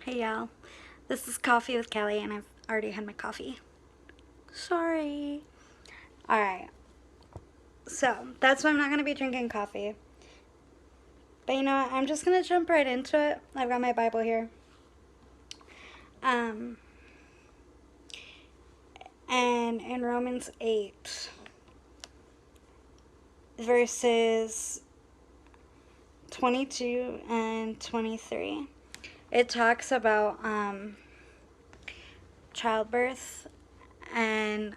Hey y'all, this is Coffee with Kelly, and I've already had my coffee. Sorry. Alright, so that's why I'm not going to be drinking coffee. But you know what? I'm just going to jump right into it. I've got my Bible here. Um, and in Romans 8, verses 22 and 23, it talks about childbirth and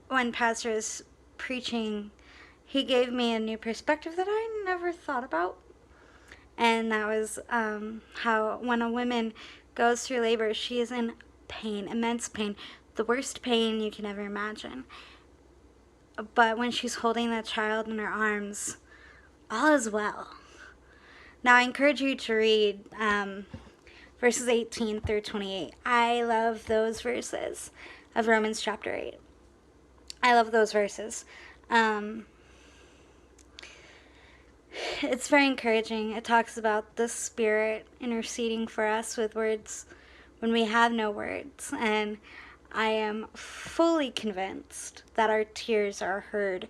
when Pastor is preaching, he gave me a new perspective that I never thought about. And that was how when a woman goes through labor, she is in pain, immense pain, the worst pain you can ever imagine. But when she's holding that child in her arms, all is well. Now, I encourage you to read verses 18 through 28. I love those verses of Romans chapter 8. I love those verses. It's very encouraging. It talks about the Spirit interceding for us with words when we have no words. And I am fully convinced that our tears are heard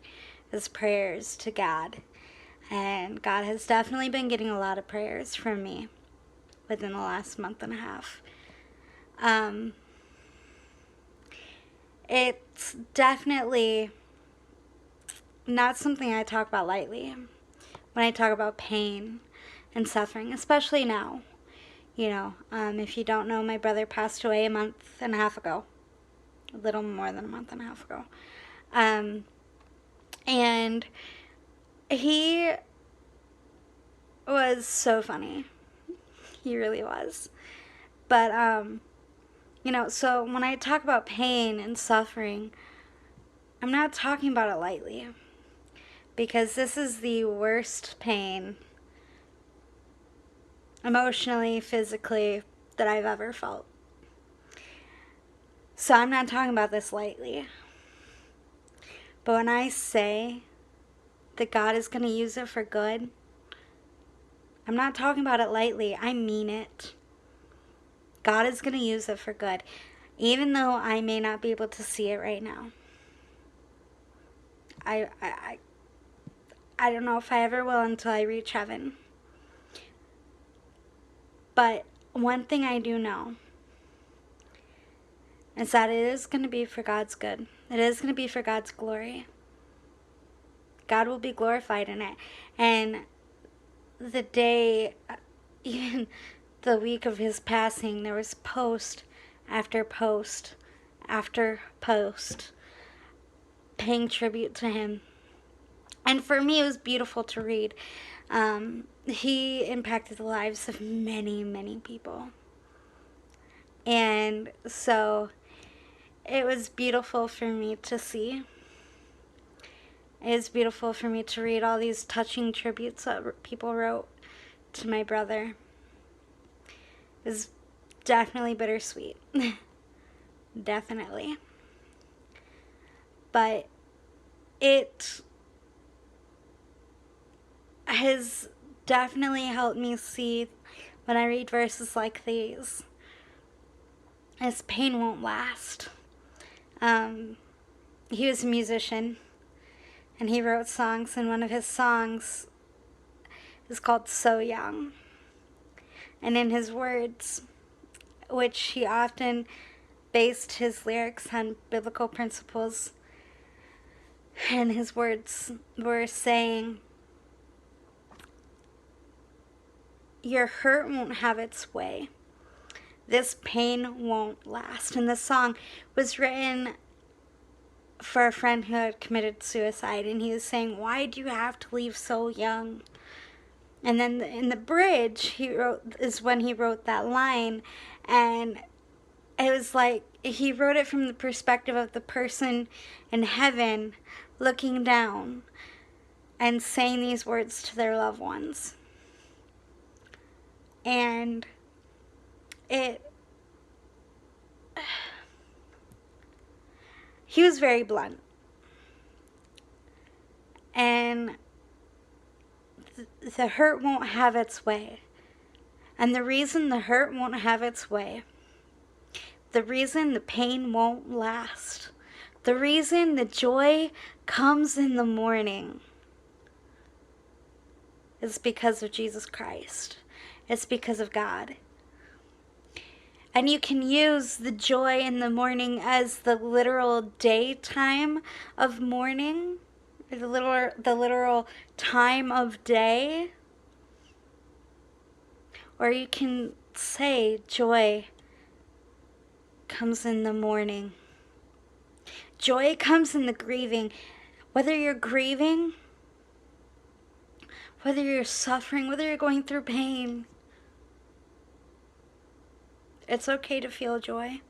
as prayers to God. And God has definitely been getting a lot of prayers from me within the last month and a half. It's definitely not something I talk about lightly when I talk about pain and suffering, especially now. If you don't know, my brother passed away a month and a half ago, a little more than a month and a half ago. And he was so funny. He really was. But, so when I talk about pain and suffering, I'm not talking about it lightly. Because this is the worst pain, emotionally, physically, that I've ever felt. So I'm not talking about this lightly. But when I say that God is going to use it for good, I'm not talking about it lightly. I mean it. God is going to use it for good, even though I may not be able to see it right now. I don't know if I ever will until I reach heaven. But one thing I do know is that it is going to be for God's good. It is going to be for God's glory. God will be glorified in it. And the day, even the week of his passing, there was post after post after post paying tribute to him. And for me, it was beautiful to read. He impacted the lives of many, many people. And so it was beautiful for me to see. It was beautiful for me to read all these touching tributes that people wrote to my brother. It was definitely bittersweet. Definitely. But it has definitely helped me see when I read verses like these. His pain won't last. He was a musician and he wrote songs, and one of his songs is called So Young. And in his words, which he often based his lyrics on biblical principles, and his words were saying, your hurt won't have its way. This pain won't last. And this song was written for a friend who had committed suicide, and he was saying, why do you have to leave so young? And then in the bridge is when he wrote that line, and it was like he wrote it from the perspective of the person in heaven looking down and saying these words to their loved ones. And he was very blunt. And the hurt won't have its way. And the reason the hurt won't have its way, the reason the pain won't last, the reason the joy comes in the morning is because of Jesus Christ. It's because of God. And you can use the joy in the morning as the literal daytime of morning, or the literal time of day. Or you can say joy comes in the morning. Joy comes in the grieving. Whether you're grieving, whether you're suffering, whether you're going through pain, it's okay to feel joy.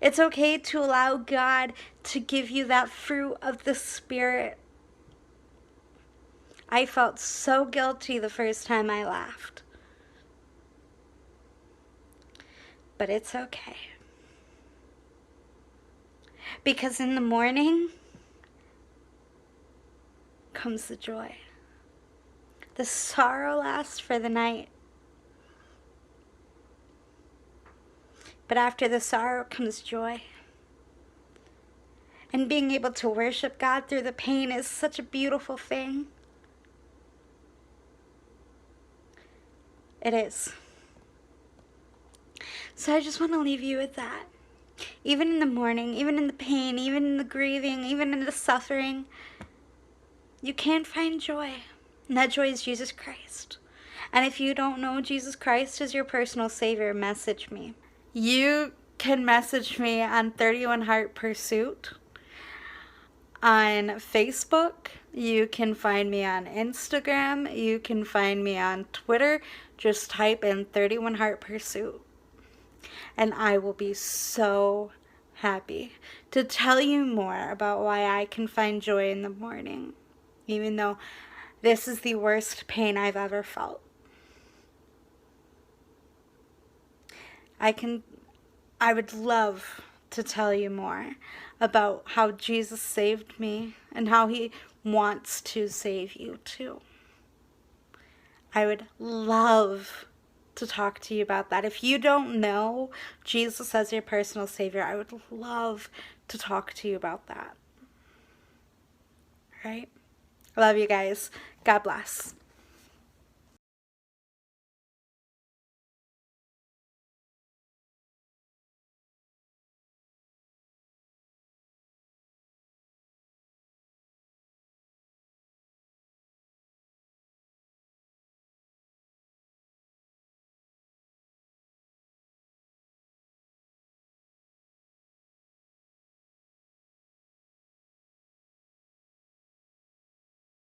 It's okay to allow God to give you that fruit of the Spirit. I felt so guilty the first time I laughed. But it's okay. Because in the morning comes the joy. The sorrow lasts for the night. But after the sorrow comes joy. And being able to worship God through the pain is such a beautiful thing. It is. So I just want to leave you with that. Even in the morning, even in the pain, even in the grieving, even in the suffering, you can find joy. And that joy is Jesus Christ. And if you don't know Jesus Christ as your personal Savior, message me. You can message me on 31 Heart Pursuit on Facebook. You can find me on Instagram. You can find me on Twitter. Just type in 31 Heart Pursuit. And I will be so happy to tell you more about why I can find joy in the morning, even though this is the worst pain I've ever felt. I would love to tell you more about how Jesus saved me and how he wants to save you too. I would love to talk to you about that. If you don't know Jesus as your personal Savior, I would love to talk to you about that. All right? I love you guys. God bless.